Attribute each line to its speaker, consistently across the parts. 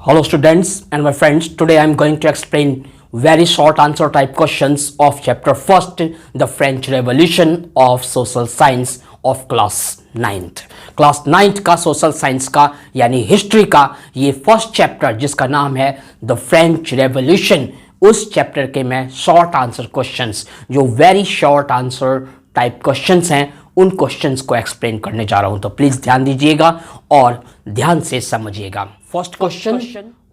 Speaker 1: Hello students and my friends, today I am going to explain very short answer type questions of chapter first, the French Revolution of Social Science of class 9th. Class 9th का social science का यानी history का ये first chapter जिसका नाम है the French revolution, उस chapter के मैं शॉर्ट आंसर क्वेश्चंस जो very short answer type questions हैं उन क्वेश्चंस को एक्सप्लेन करने जा रहा हूं, तो प्लीज ध्यान दीजिएगा और ध्यान से समझिएगा। First question,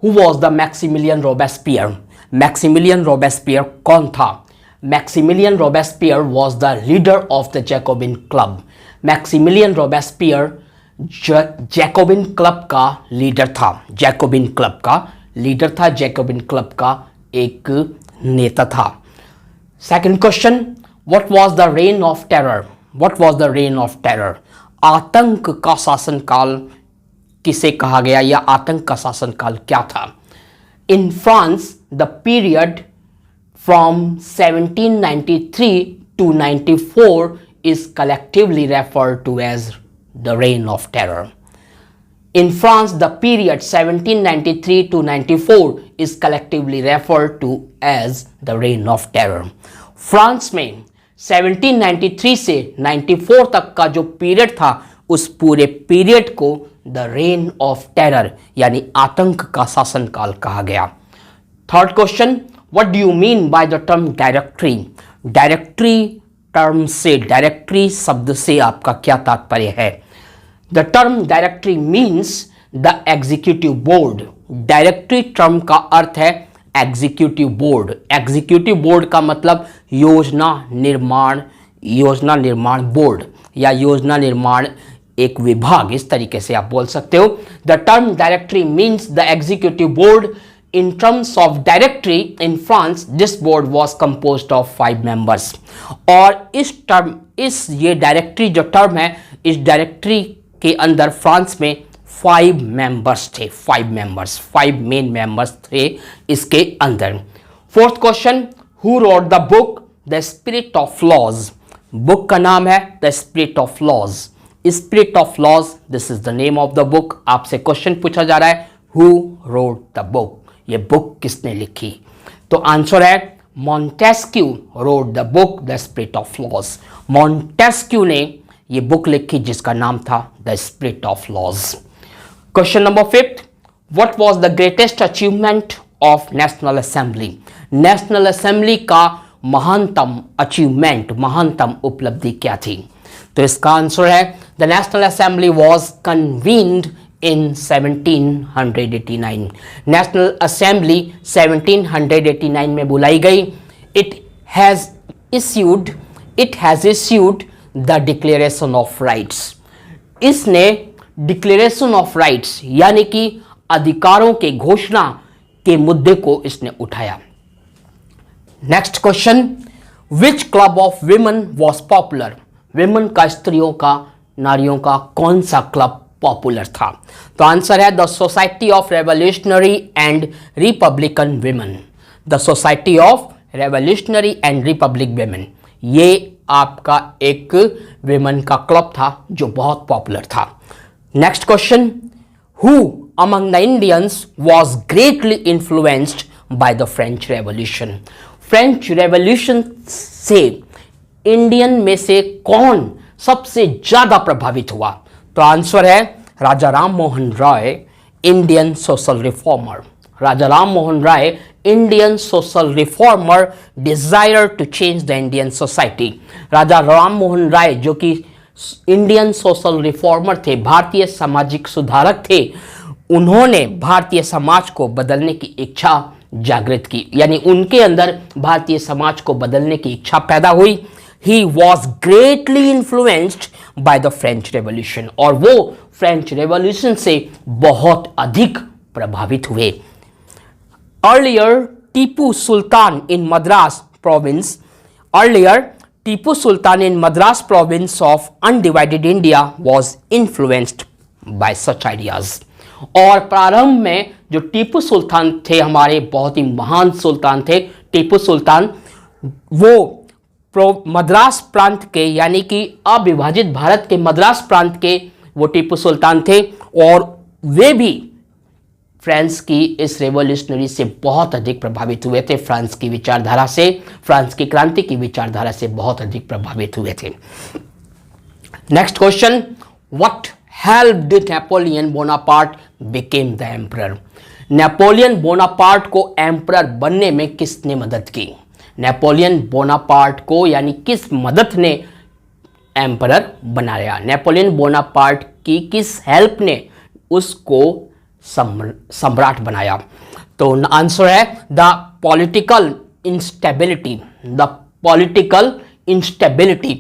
Speaker 1: who was the Maximilien Robespierre? Maximilien Robespierre कौन था? Maximilien Robespierre was the leader of the Jacobin club. Maximilien Robespierre Jacobin club का लीडर था, जैकोबिन क्लब का लीडर था, जैकोबिन क्लब का एक नेता था। Second question, what was the rain of terror? What was the rain of terror? आतंक का शासनकाल किसे कहा गया या आतंक का शासनकाल क्या था? In France the period from 1793 to 94 is collectively referred to as the reign of terror. In France, the period 1793 to 94 is collectively referred to as the reign of terror. France में 1793 से 94 तक का जो पीरियड था उस पूरे period को the rain of terror यानी आतंक का शासनकाल कहा गया। Third question, what do you mean by the term directory? Directory term से, डायरेक्टरी शब्द से आपका क्या तात्पर्य है? The term directory means the executive board. Directory term का अर्थ है एग्जीक्यूटिव बोर्ड। एग्जीक्यूटिव बोर्ड का मतलब योजना निर्माण बोर्ड या योजना निर्माण एक विभाग, इस तरीके से आप बोल सकते हो। The term directory means the executive board. In terms of directory in France this board was composed of 5 members. और इस ये डायरेक्टरी जो टर्म है, इस डायरेक्टरी के अंदर फ्रांस में 5 मेंबर्स थे, 5 मेन मेंबर्स थे इसके अंदर। Fourth question, who wrote the book the spirit of laws? Book का नाम है the spirit of laws. Spirit of laws, this is the name of the book. आपसे क्वेश्चन पूछा जा रहा है हु रोट द बुक, ये बुक किसने लिखी? तो आंसर है Montesquieu wrote the book the spirit of laws. Montesquieu ने ये बुक लिखी जिसका नाम था the spirit of laws. Question number 5, what was the greatest achievement of national assembly? National assembly का महानतम अचीवमेंट, महानतम उपलब्धि क्या थी? तो इसका आंसर है the national assembly was convened in 1789। National assembly 1789 में बुलाई गई। It has issued the declaration of rights. इसने डिक्लेरेशन ऑफ राइट्स यानी कि अधिकारों के घोषणा के मुद्दे को इसने उठाया। Next question, which club of women was popular? Women का, स्त्रियों का, नारियों का कौन सा क्लब पॉपुलर था? तो आंसर है the society of revolutionary and Republican women. The society of revolutionary and Republic women, ये आपका एक विमेन का क्लब था जो बहुत पॉपुलर था। Next question, who among the Indians was greatly influenced by the French revolution? French revolution से Indian में से कौन सबसे ज्यादा प्रभावित हुआ? तो आंसर है Raja Ram Mohan Roy, Indian social reformer. Raja Ram Mohan Roy, Indian social reformer, desire to change the Indian society. Raja Ram Mohan Roy जो कि इंडियन सोशल रिफॉर्मर थे, भारतीय सामाजिक सुधारक थे, उन्होंने भारतीय समाज को बदलने की इच्छा जागृत की, यानी उनके अंदर भारतीय समाज को बदलने की इच्छा पैदा हुई। He was greatly influenced by the French Revolution, और वो फ्रेंच रेवोल्यूशन से बहुत अधिक प्रभावित हुए। Earlier, Tipu Sultan in Madras province of undivided India was influenced by such ideas. और प्रारंभ में जो टीपू सुल्तान थे, हमारे बहुत ही महान सुल्तान थे टीपू सुल्तान, वो मद्रास प्रांत के यानी कि अविभाजित भारत के मद्रास प्रांत के वो टीपू सुल्तान थे और वे भी फ्रांस की इस रेवोल्यूशनरी से बहुत अधिक प्रभावित हुए थे, फ्रांस की विचारधारा से, फ्रांस की क्रांति की विचारधारा से बहुत अधिक प्रभावित हुए थे। Next question, what helped Napoleon Bonaparte became the emperor? Napoleon Bonaparte को एम्परर बनने में किसने मदद की? नेपोलियन बोनापार्ट को यानी किस मदद ने एम्परर बनाया? नेपोलियन बोनापार्ट की किस हेल्प ने उसको सम्राट बनाया? तो आंसर है the political instability. The political instability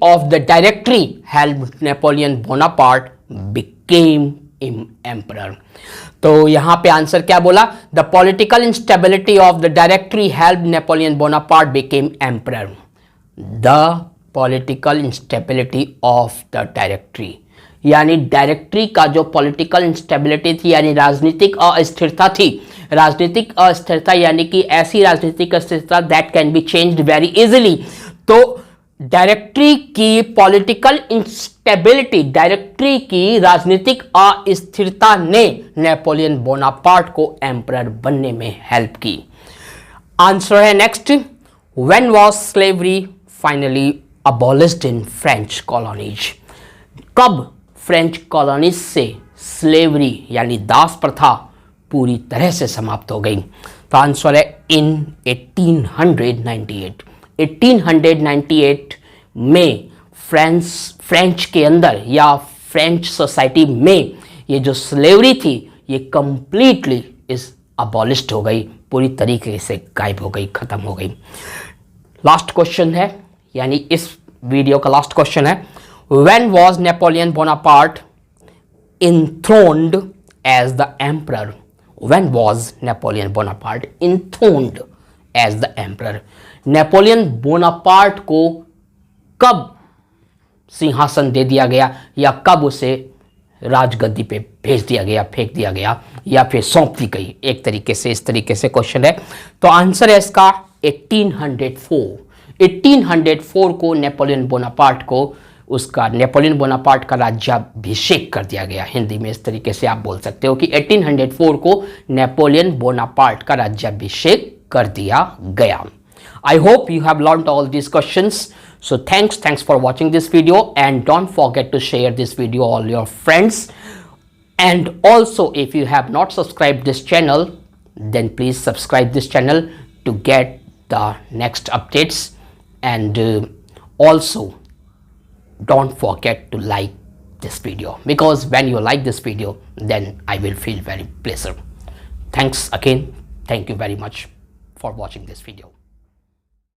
Speaker 1: of the directory helped Napoleon Bonaparte became emperor। तो यहां पे आंसर क्या बोला? The political instability of the directory helped Napoleon Bonaparte became emperor। The political instability of the directory यानी directory का जो political instability थी यानी राजनीतिक अस्थिरता थी, राजनीतिक अस्थिरता यानी कि ऐसी राजनीतिक अस्थिरता that can be changed very easily. तो डायरेक्टरी की पॉलिटिकल इंस्टेबिलिटी, डायरेक्टरी की राजनीतिक अस्थिरता ने नेपोलियन बोनापार्ट को एम्परर बनने में हेल्प की। आंसर है next, when was slavery finally abolished in French colonies? कब फ्रेंच कॉलोनीज से स्लेवरी यानी दास प्रथा पूरी तरह से समाप्त हो गई? तो आंसर है इन 1898। 1898 में फ्रेंच के अंदर या फ्रेंच सोसाइटी में ये जो स्लेवरी थी ये कंप्लीटली इस अबॉलिश्ड हो गई, पूरी तरीके से गायब हो गई, खत्म हो गई। लास्ट क्वेश्चन है यानी इस वीडियो का लास्ट क्वेश्चन है, When was Napoleon Bonaparte enthroned as the emperor? When was Napoleon Bonaparte enthroned as the emperor? Napoleon Bonaparte को कब सिंहासन दे दिया गया या कब उसे राजगद्दी पे भेज दिया गया, फेंक दिया गया या फिर सौंप दी गई? एक तरीके से इस तरीके से क्वेश्चन है। तो आंसर है इसका 1804। 1804 को नेपोलियन बोनापार्ट को उसका नेपोलियन बोनापार्ट का राज्याभिषेक कर दिया गया। हिंदी में इस तरीके से आप बोल सकते हो कि 1804 को नेपोलियन बोनापार्ट का राज्याभिषेक कर दिया गया। I hope you have learned all these questions. So thanks for watching this video, and don't forget to share this video all your friends. And also if you have not subscribed this channel, then please subscribe this channel to get the next updates. And also don't forget to like this video, because when you like this video then I will feel very pleasure. Thanks again. Thank you very much for watching this video.